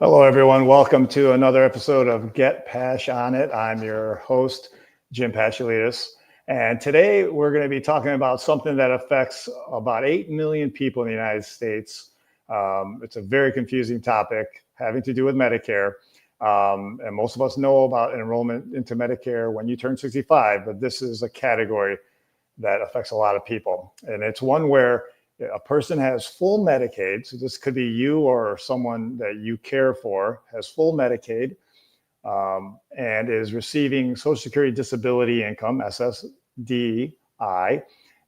Hello, everyone. Welcome to another episode of Get Pash-on-it. I'm your host, Jim Pashulitis. And today we're going to be talking about something that affects about 8 million people in the United States. It's a very confusing topic having to do with Medicare. And most of us know about enrollment into Medicare when you turn 65, but this is a category that affects a lot of people. And it's one where a person has full Medicaid, so this could be you or someone that you care for, has full Medicaid and is receiving Social Security Disability Income, SSDI,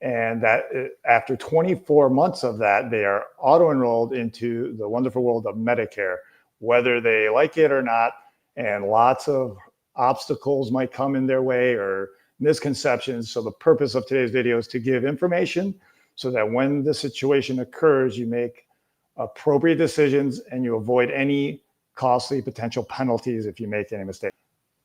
and that after 24 months of that, they are auto-enrolled into the wonderful world of Medicare, whether they like it or not, and lots of obstacles might come in their way or misconceptions. So the purpose of today's video is to give information so that when the situation occurs, you make appropriate decisions and you avoid any costly potential penalties if you make any mistakes.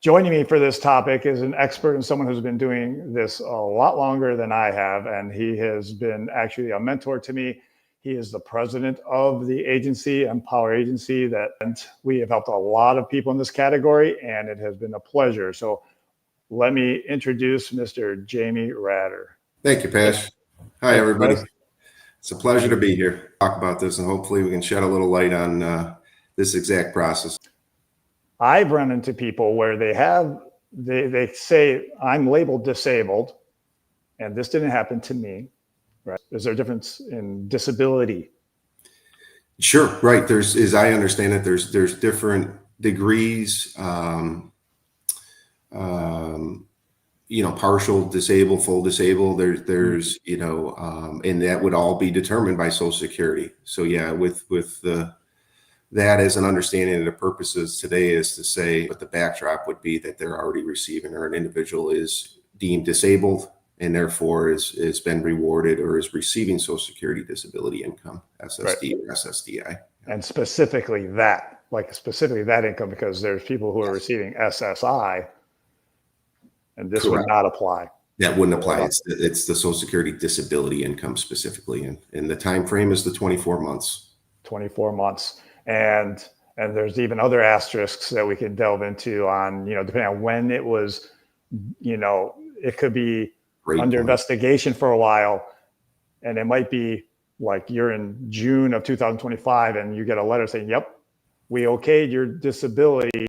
Joining me for this topic is an expert and someone who's been doing this a lot longer than I have, and he has been actually a mentor to me. He is the president of the agency, M-Power Agency, and we have helped a lot of people in this category, and it has been a pleasure. So let me introduce Mr. Jamie Radder. Thank you, Pash. Hi, everybody. It's a pleasure to be here, talk about this, and hopefully we can shed a little light on this exact process. I've run into people where they say, I'm labeled disabled, and this didn't happen to me, right? Is there a difference in disability? Sure, right. As I understand it, there's different degrees, partial disabled, full disabled, there's and that would all be determined by Social Security. So yeah, with that as an understanding of the purposes today is to say, but the backdrop would be that they're already receiving, or an individual is deemed disabled and therefore is been rewarded or is receiving Social Security Disability Income, SSD or SSDI. And specifically that income, because there's people who are receiving SSI, and this would not apply. That wouldn't apply. It's the Social Security Disability Income specifically, and the time frame is the 24 months. 24 months, and there's even other asterisks that we can delve into on, depending on when it was, it could be under investigation for a while, and it might be like you're in June of 2025, and you get a letter saying, "Yep, we okayed your disability,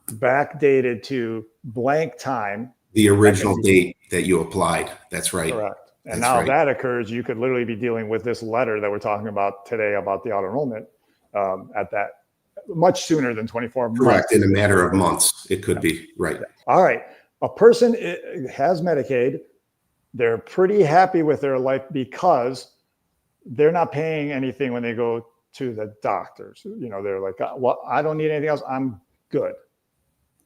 backdated to blank time." The original date that you applied. That's right. Correct. And now if that occurs, you could literally be dealing with this letter that we're talking about today about the auto-enrollment at that much sooner than 24 months. Correct. In a matter of months, it could be. Right. All right. A person has Medicaid. They're pretty happy with their life because they're not paying anything when they go to the doctors. They're like, well, I don't need anything else. I'm good.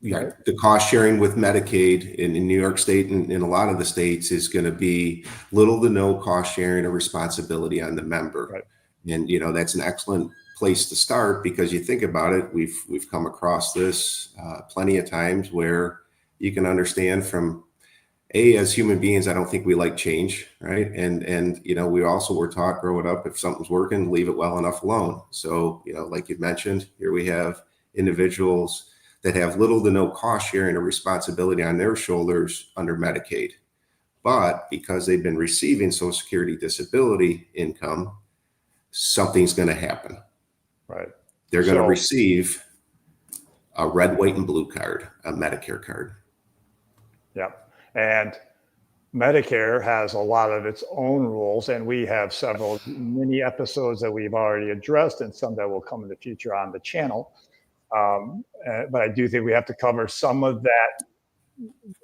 Yeah, right. The cost sharing with Medicaid in New York State and in a lot of the states is going to be little to no cost sharing or responsibility on the member. Right. And that's an excellent place to start, because you think about it, we've come across this plenty of times where you can understand from as human beings, I don't think we like change, right? And we also were taught growing up, if something's working, leave it well enough alone. So like you mentioned, here we have individuals that have little to no cost sharing or responsibility on their shoulders under Medicaid. But because they've been receiving Social Security Disability Income, something's going to happen. Right. They're going to receive a red, white, and blue card, a Medicare card. Yeah. And Medicare has a lot of its own rules, and we have several mini episodes that we've already addressed and some that will come in the future on the channel. But I do think we have to cover some of that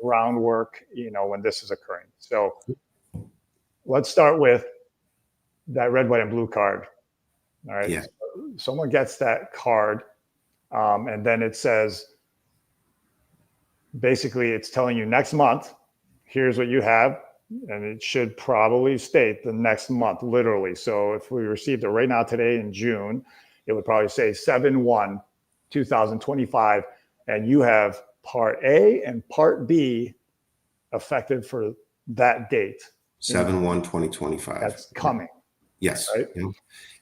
groundwork, when this is occurring. So let's start with that red, white, and blue card. All right. Yeah. So someone gets that card, and then it says, basically it's telling you next month, here's what you have. And it should probably state the next month, literally. So if we received it right now today in June, it would probably say 7/1/2025, and you have Part A and Part B effective for that date. 7/1/2025. That's coming. Yes. Right?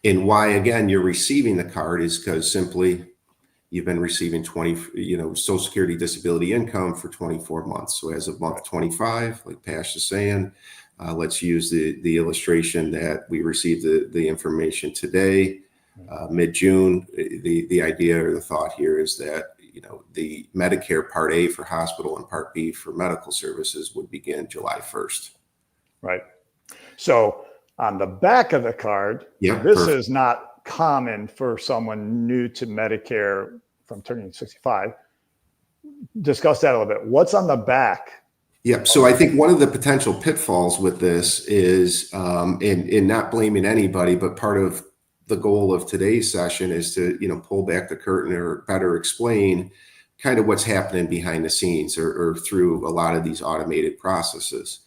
And why, again, you're receiving the card is because simply you've been receiving Social Security disability income for 24 months. So as of month 25, like Pash is saying, let's use the illustration that we received the information today, mid-June. The idea or the thought here is that, the Medicare Part A for hospital and Part B for medical services would begin July 1st. Right. So on the back of the card, this perfect. is not common for someone new to Medicare from turning 65. Discuss that a little bit. What's on the back? Yep. So I think one of the potential pitfalls with this is, in not blaming anybody, but part of the goal of today's session is to, pull back the curtain or better explain kind of what's happening behind the scenes or through a lot of these automated processes.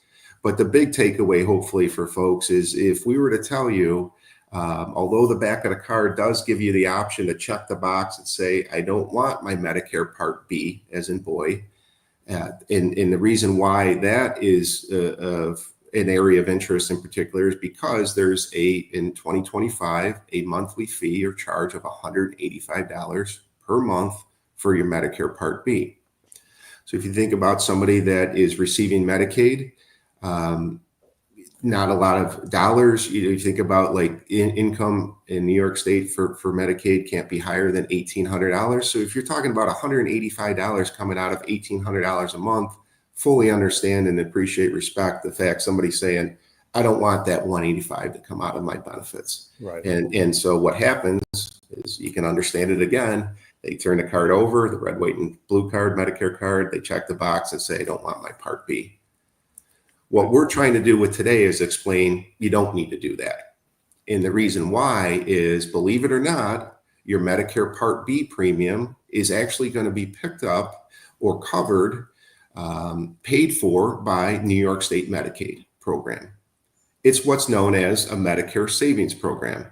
But the big takeaway, hopefully, for folks is if we were to tell you, although the back of the card does give you the option to check the box and say, I don't want my Medicare Part B, as in boy, and the reason why that is an area of interest in particular is because there's in 2025, a monthly fee or charge of $185 per month for your Medicare Part B. So if you think about somebody that is receiving Medicaid, not a lot of dollars. You think about like income in New York State for Medicaid can't be higher than $1,800. So if you're talking about $185 coming out of $1,800 a month, fully understand and appreciate, respect the fact somebody's saying, I don't want that $185 to come out of my benefits. Right. And so what happens is you can understand it again. They turn the card over, the red, white, and blue card, Medicare card. They check the box and say, I don't want my Part B. What we're trying to do with today is explain you don't need to do that. And the reason why is, believe it or not, your Medicare Part B premium is actually going to be picked up or covered, paid for by New York State Medicaid program. It's what's known as a Medicare savings program.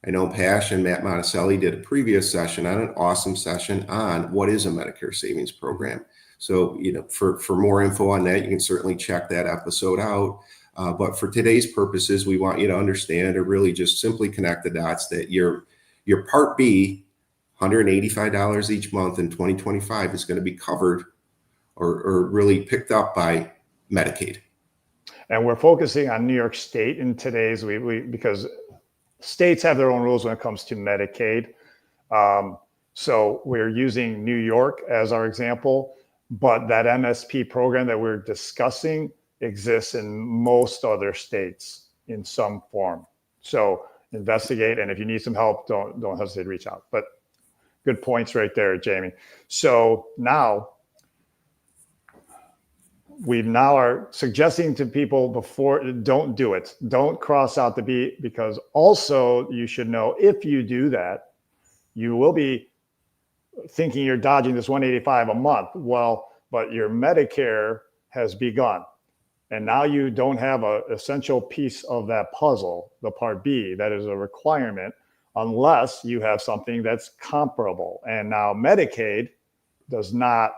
I know Pash and Matt Monticelli did a previous session on an awesome session on what is a Medicare savings program. So, for more info on that, you can certainly check that episode out. But for today's purposes, we want you to understand or really just simply connect the dots that your Part B, $185 each month in 2025 is going to be covered or really picked up by Medicaid. And we're focusing on New York State in today's, because states have their own rules when it comes to Medicaid. So we're using New York as our example. But that MSP program that we're discussing exists in most other states in some form. So investigate, and if you need some help, don't hesitate to reach out. But good points right there, Jamie. So now we are suggesting to people before, don't do it. Don't cross out the B, because also you should know if you do that, you will be thinking you're dodging this $185 a month. Well, but your Medicare has begun. And now you don't have an essential piece of that puzzle, the Part B, that is a requirement, unless you have something that's comparable. And now Medicaid does not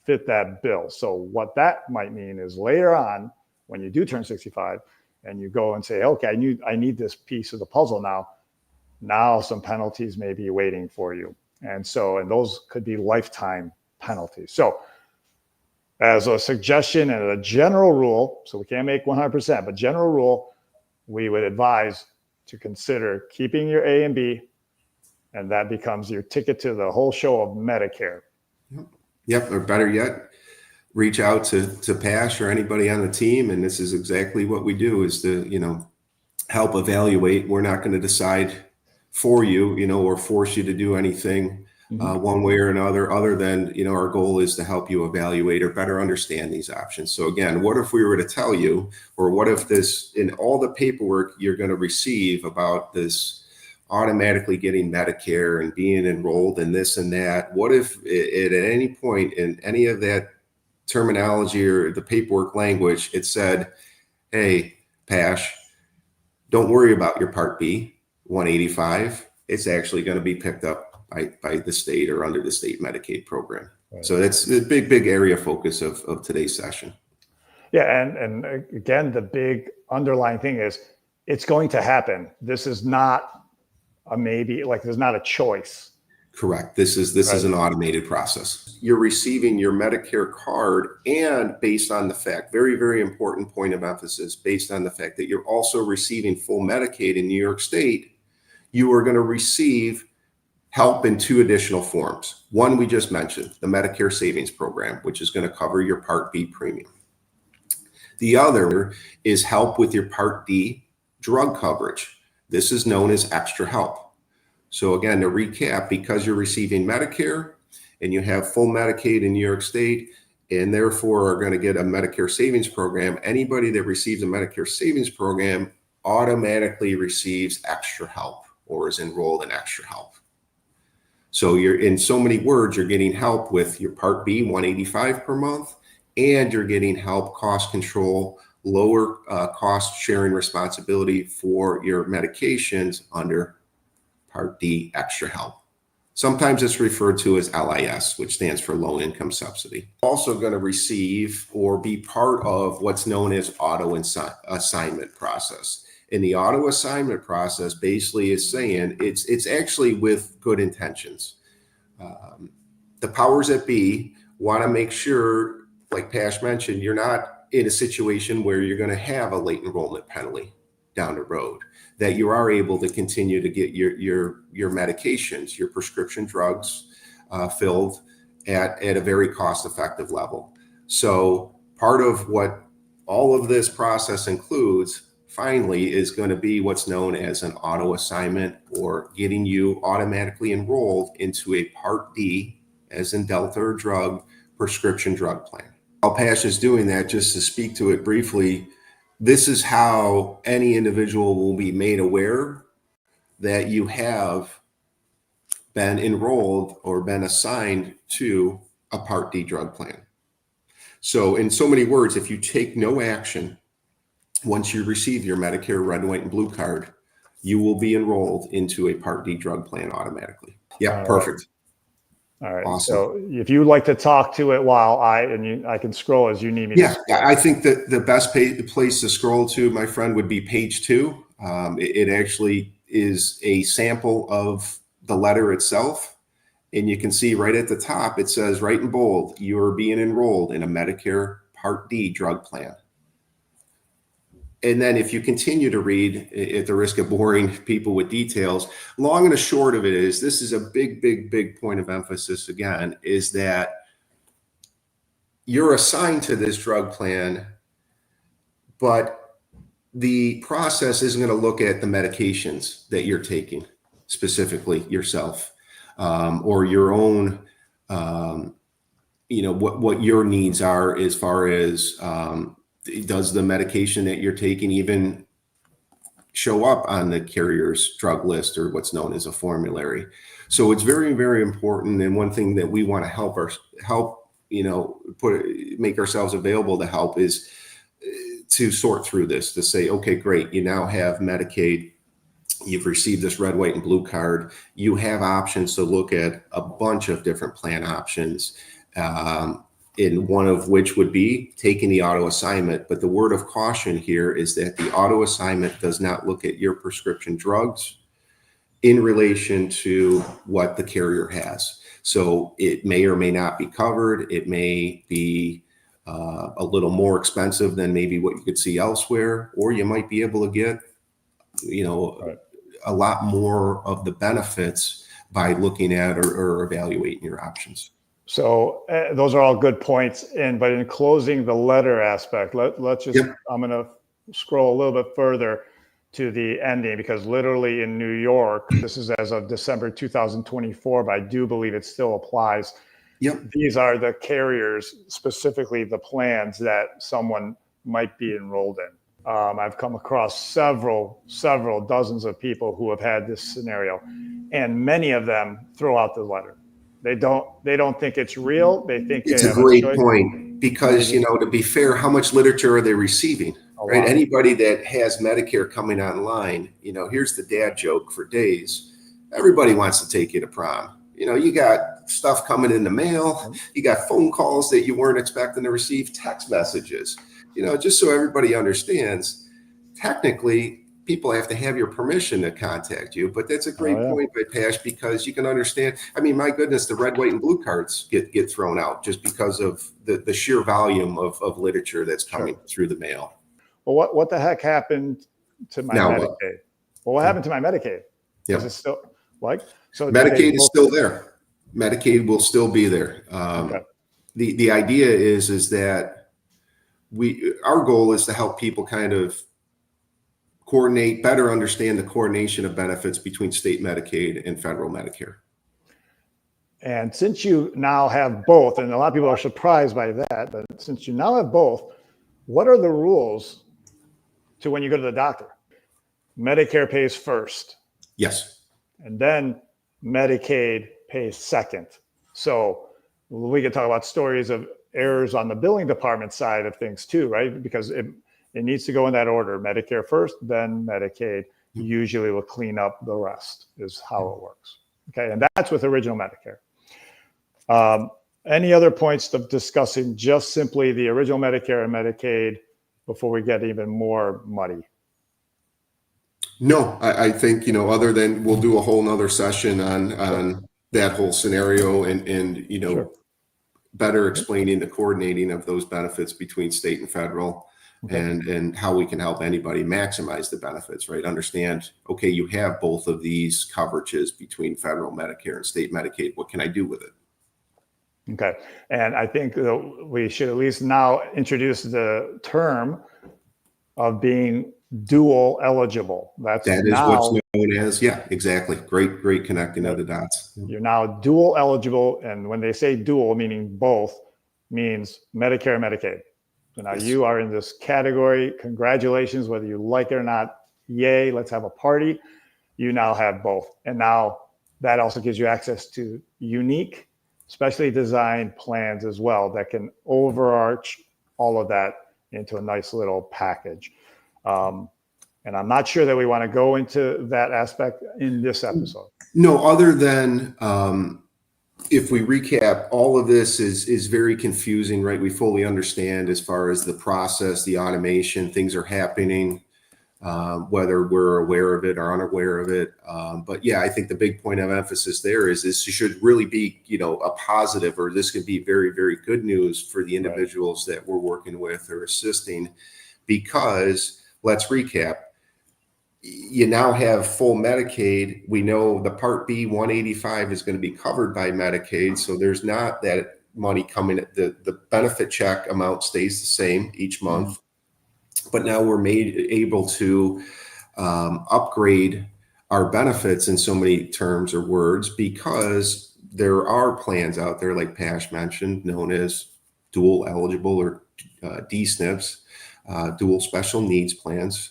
fit that bill. So what that might mean is later on, when you do turn 65 and you go and say, okay, I need this piece of the puzzle now some penalties may be waiting for you. And those could be lifetime penalties. So as a suggestion and a general rule, so we can't make 100%, but general rule, we would advise to consider keeping your A and B, and that becomes your ticket to the whole show of Medicare. Yep, or better yet, reach out to Pash or anybody on the team, and this is exactly what we do, is to help evaluate. We're not going to decide for you, or force you to do anything one way or another, other than, our goal is to help you evaluate or better understand these options. So again, what if we were to tell you, or what if this, in all the paperwork you're going to receive about this automatically getting Medicare and being enrolled in this and that, what if at any point in any of that terminology or the paperwork language, it said, hey, Pash, don't worry about your Part B, 185. It's actually going to be picked up by the state or under the state Medicaid program. Right. So that's the big area of focus of today's session. Yeah, and again, the big underlying thing is it's going to happen. This is not a maybe, like there's not a choice. Correct. This is an automated process. You're receiving your Medicare card, and based on the fact, very, very important point of emphasis, based on the fact that you're also receiving full Medicaid in New York State, you are going to receive help in 2 additional forms. One we just mentioned, the Medicare Savings Program, which is going to cover your Part B premium. The other is help with your Part D drug coverage. This is known as extra help. So again, to recap, because you're receiving Medicare and you have full Medicaid in New York State, and therefore are going to get a Medicare Savings Program, anybody that receives a Medicare Savings Program automatically receives extra help or is enrolled in extra help. So you're, in so many words, you're getting help with your Part B, $185 per month, and you're getting help, cost control, lower cost sharing responsibility for your medications under Part D extra help. Sometimes it's referred to as LIS, which stands for low income subsidy. Also going to receive or be part of what's known as auto assignment process. And the auto assignment process basically is saying it's actually with good intentions. The powers that be want to make sure, like Pash mentioned, you're not in a situation where you're going to have a late enrollment penalty down the road, that you are able to continue to get your medications, your prescription drugs filled at a very cost-effective level. So part of what all of this process includes, finally, is going to be what's known as an auto assignment, or getting you automatically enrolled into a Part D, as in Delta or drug, prescription drug plan. While Pash is doing that, just to speak to it briefly, this is how any individual will be made aware that you have been enrolled or been assigned to a Part D drug plan. So in so many words, if you take no action, once you receive your Medicare red, white, and blue card, you will be enrolled into a Part D drug plan automatically. Yeah, perfect. All right. Awesome. So if you'd like to talk to it while I can scroll as you need me. Yeah, I think that the best place to scroll to, my friend, would be page 2. It actually is a sample of the letter itself. And you can see right at the top, it says right in bold, you are being enrolled in a Medicare Part D drug plan. And then if you continue to read, at the risk of boring people with details, long and the short of it is, this is a big point of emphasis again, is that you're assigned to this drug plan, but the process isn't going to look at the medications that you're taking specifically yourself, or your own, what your needs are as far as, does the medication that you're taking even show up on the carrier's drug list, or what's known as a formulary? So it's very, very important. And one thing that we want to make ourselves available to help is to sort through this, to say, okay, great, you now have Medicaid, you've received this red, white, and blue card, you have options to look at a bunch of different plan options. In one of which would be taking the auto assignment. But the word of caution here is that the auto assignment does not look at your prescription drugs in relation to what the carrier has. So it may or may not be covered. It may be a little more expensive than maybe what you could see elsewhere, or you might be able to get, a lot more of the benefits by looking at or evaluating your options. So those are all good points. But in closing the letter aspect, let's just, I'm going to scroll a little bit further to the ending, because literally in New York, this is as of December 2024, but I do believe it still applies. These are the carriers, specifically the plans that someone might be enrolled in. I've come across several dozens of people who have had this scenario, and many of them throw out the letter. They don't think it's real. They think it's a great point, because, to be fair, how much literature are they receiving? Right? Anybody that has Medicare coming online, here's the dad joke for days. Everybody wants to take you to prom. You got stuff coming in the mail. You got phone calls that you weren't expecting to receive, text messages. Just so everybody understands, technically, people have to have your permission to contact you. But that's a great point by Pash, because you can understand. I mean, my goodness, the red, white, and blue cards get thrown out just because of the sheer volume of literature that's coming through the mail. Well, what the heck happened to my Medicaid? Well, what happened to my Medicaid? Is it still like so? Medicaid is still there. Medicaid will still be there. The idea is that our goal is to help people kind of coordinate, better understand the coordination of benefits between state Medicaid and federal Medicare. And since you now have both, and a lot of people are surprised by that, but since you now have both, what are the rules to when you go to the doctor? Medicare pays first. Yes. And then Medicaid pays second. So we could talk about stories of errors on the billing department side of things too, right? Because it needs to go in that order. Medicare first, then Medicaid usually will clean up the rest, is how it works. Okay, and that's with original Medicare. Any other points of discussing just simply the original Medicare and Medicaid before we get even more muddy? No, I think, other than we'll do a whole nother session on that whole scenario and better explaining the coordinating of those benefits between state and federal. And how we can help anybody maximize the benefits, right? Understand, okay, you have both of these coverages between federal Medicare and state Medicaid. What can I do with it? Okay. And I think we should at least now introduce the term of being dual eligible. That is what's known as, exactly. Great connecting of the dots. You're now dual eligible. And when they say dual, meaning both, means Medicare and Medicaid. So now you are in this category. Congratulations, whether you like it or not. Yay, let's have a party. You now have both. And now that also gives you access to unique, specially designed plans as well that can overarch all of that into a nice little package. And I'm not sure that we want to go into that aspect in this episode. No, other than if we recap, all of this is very confusing, right? We fully understand as far as the process, the automation, things are happening, whether we're aware of it or unaware of it. But I think the big point of emphasis there is this should really be, a positive, or this could be very, very good news for the individuals that we're working with or assisting, because let's recap. You now have full Medicaid. We know the Part B 185 is going to be covered by Medicaid. So there's not that money coming. The benefit check amount stays the same each month. But now we're able to upgrade our benefits in so many terms or words, because there are plans out there, like Pash mentioned, known as dual eligible or DSNPs, dual special needs plans.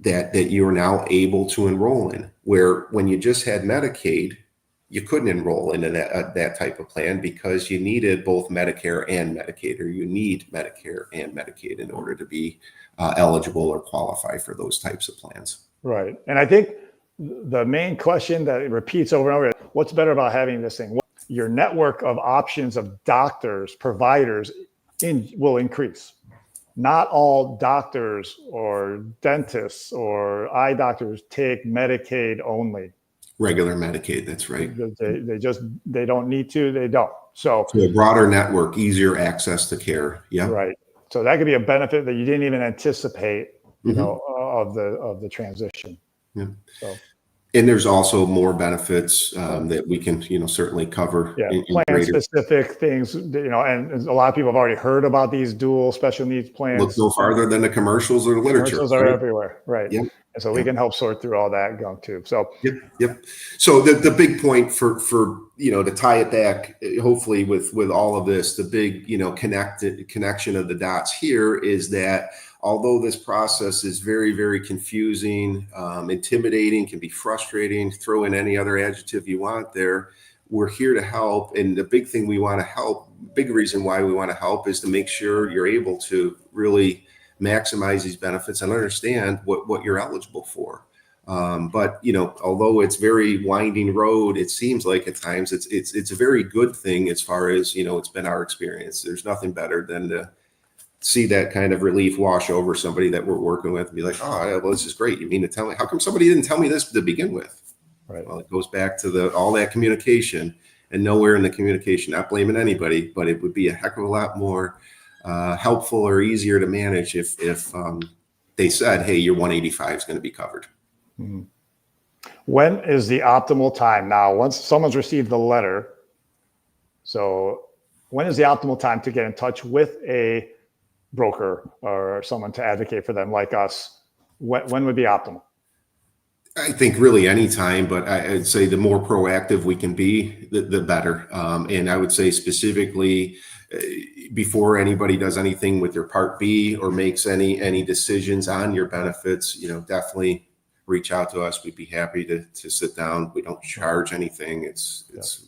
That you are now able to enroll in, where when you just had Medicaid, you couldn't enroll into that type of plan because you needed both Medicare and Medicaid, or you need Medicare and Medicaid in order to be eligible or qualify for those types of plans. Right. And I think the main question that repeats over and over is, what's better about having this thing? Your network of options of doctors, providers will increase. Not all doctors or dentists or eye doctors take Medicaid only. Regular Medicaid, that's right. They don't need to, they don't. So a broader network, easier access to care. Yeah. Right. So that could be a benefit that you didn't even anticipate, of the transition. Yeah. So. And there's also more benefits that we can, certainly cover. Plan specific things, and a lot of people have already heard about these dual special needs plans. Look no farther than the commercials or the literature. Commercials are everywhere, right? Yep. And so we can help sort through all that gunk too. So Yep. So the big point for to tie it back, hopefully with all of this, the big connection of the dots here is that although this process is very, very confusing, intimidating, can be frustrating, throw in any other adjective you want there, we're here to help. And the big thing we want to help, big reason why we want to help, is to make sure you're able to really maximize these benefits and understand what you're eligible for. But although it's very winding road, it seems like at times it's a very good thing as far as it's been our experience. There's nothing better than to see that kind of relief wash over somebody that we're working with and be like, oh, yeah, well, this is great. You mean to tell me, how come somebody didn't tell me this to begin with? Right. Well, it goes back to all that communication, and nowhere in the communication, not blaming anybody, but it would be a heck of a lot more helpful or easier to manage if they said, hey, your 185 is going to be covered. Mm-hmm. When is the optimal time? Now, once someone's received the letter, so when is the optimal time to get in touch with a broker or someone to advocate for them like us? When would be optimal? I think really any time, but I'd say the more proactive we can be, the better. And I would say specifically before anybody does anything with their Part B or makes any decisions on your benefits, definitely reach out to us. We'd be happy to sit down. We don't charge anything.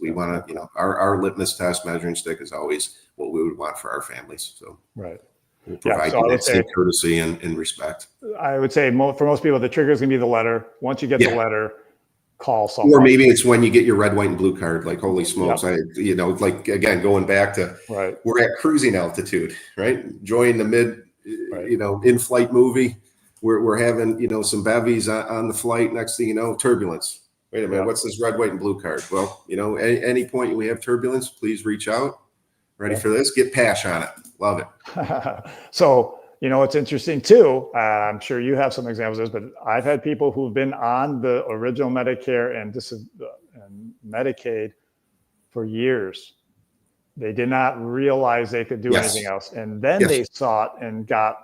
We want to, our litmus test measuring stick is always what we would want for our families. So right. We'll provide you that same courtesy and respect. I would say for most people, the trigger is going to be the letter. Once you get the letter, call someone. Or maybe it's when you get your red, white, and blue card. Like, holy smokes! Like again, going back to we're at cruising altitude, right? Enjoying the mid, in-flight movie. We're having some bevies on the flight. Next thing you know, turbulence. Wait a minute, what's this red, white, and blue card? Well, any point we have turbulence, please reach out. Ready for this? Get Pash on it. Love it. So, it's interesting too. I'm sure you have some examples of this, but I've had people who've been on the original Medicare and Medicaid for years. They did not realize they could do anything else. And then they sought and got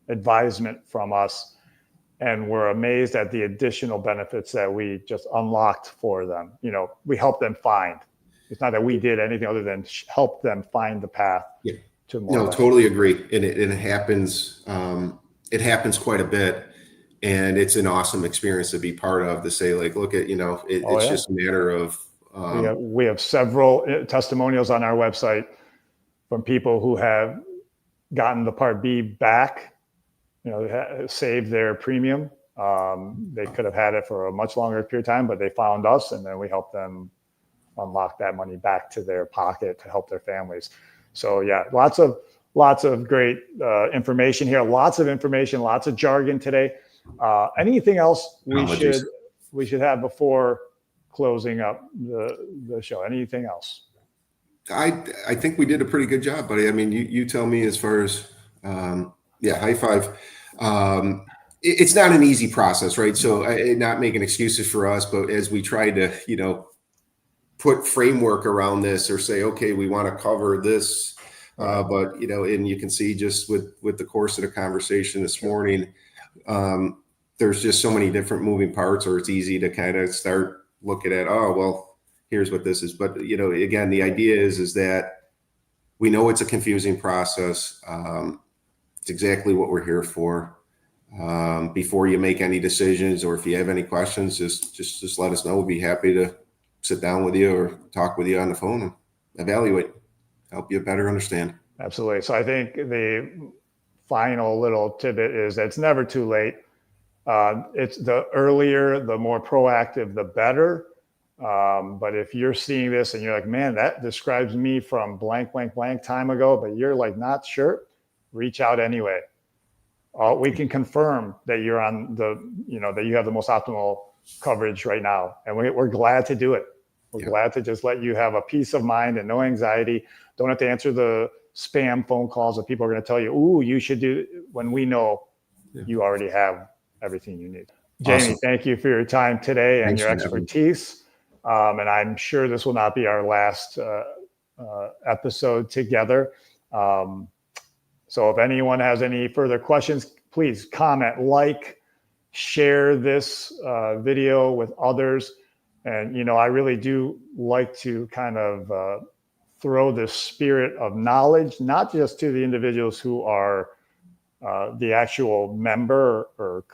advisement from us and were amazed at the additional benefits that we just unlocked for them. We helped them find. It's not that we did anything other than help them find the path to more. No, totally agree. And it happens. It happens quite a bit, and it's an awesome experience to be part of. To say, like, look at it's just a matter of. We have several testimonials on our website from people who have gotten the Part B back. Saved their premium. They could have had it for a much longer period of time, but they found us, and then we helped them unlock that money back to their pocket to help their families. So lots of great information here. Lots of information, lots of jargon today. Anything else we should have before closing up the show? Anything else? I think we did a pretty good job, buddy. I mean, you tell me as far as high five. It's not an easy process, right? So not making excuses for us, but as we try to put framework around this or say, okay, we want to cover this, but and you can see just with the course of the conversation this morning, there's just so many different moving parts, or it's easy to kind of start looking at, oh, well, here's what this is. But again, the idea is that we know it's a confusing process. It's exactly what we're here for. Before you make any decisions, or if you have any questions, just let us know. We'll be happy to sit down with you or talk with you on the phone and evaluate, help you better understand. Absolutely. So I think the final little tidbit is that it's never too late. It's the earlier, the more proactive, the better. But if you're seeing this and you're like, man, that describes me from blank, blank, blank time ago, but you're like not sure, reach out anyway. We can confirm that you're on that you have the most optimal coverage right now. And we're glad to do it. We're glad to just let you have a peace of mind and no anxiety. Don't have to answer the spam phone calls that people are going to tell you, ooh, you should do, when we know you already have everything you need. Jamie, awesome. Thank you for your time today and your expertise. And I'm sure this will not be our last episode together. So if anyone has any further questions, please comment, share this video with others. And, I really do like to kind of throw the spirit of knowledge, not just to the individuals who are the actual member or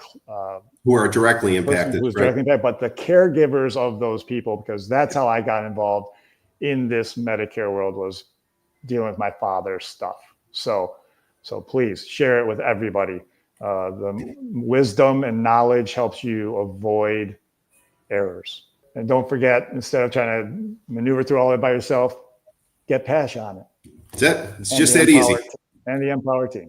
who are directly impacted, directly impacted, but the caregivers of those people, because that's how I got involved in this Medicare world, was dealing with my father's stuff. So please share it with everybody. The wisdom and knowledge helps you avoid errors. And don't forget, instead of trying to maneuver through all of it by yourself, get Pash on it. That's it. It's just that easy. and the M-Power team.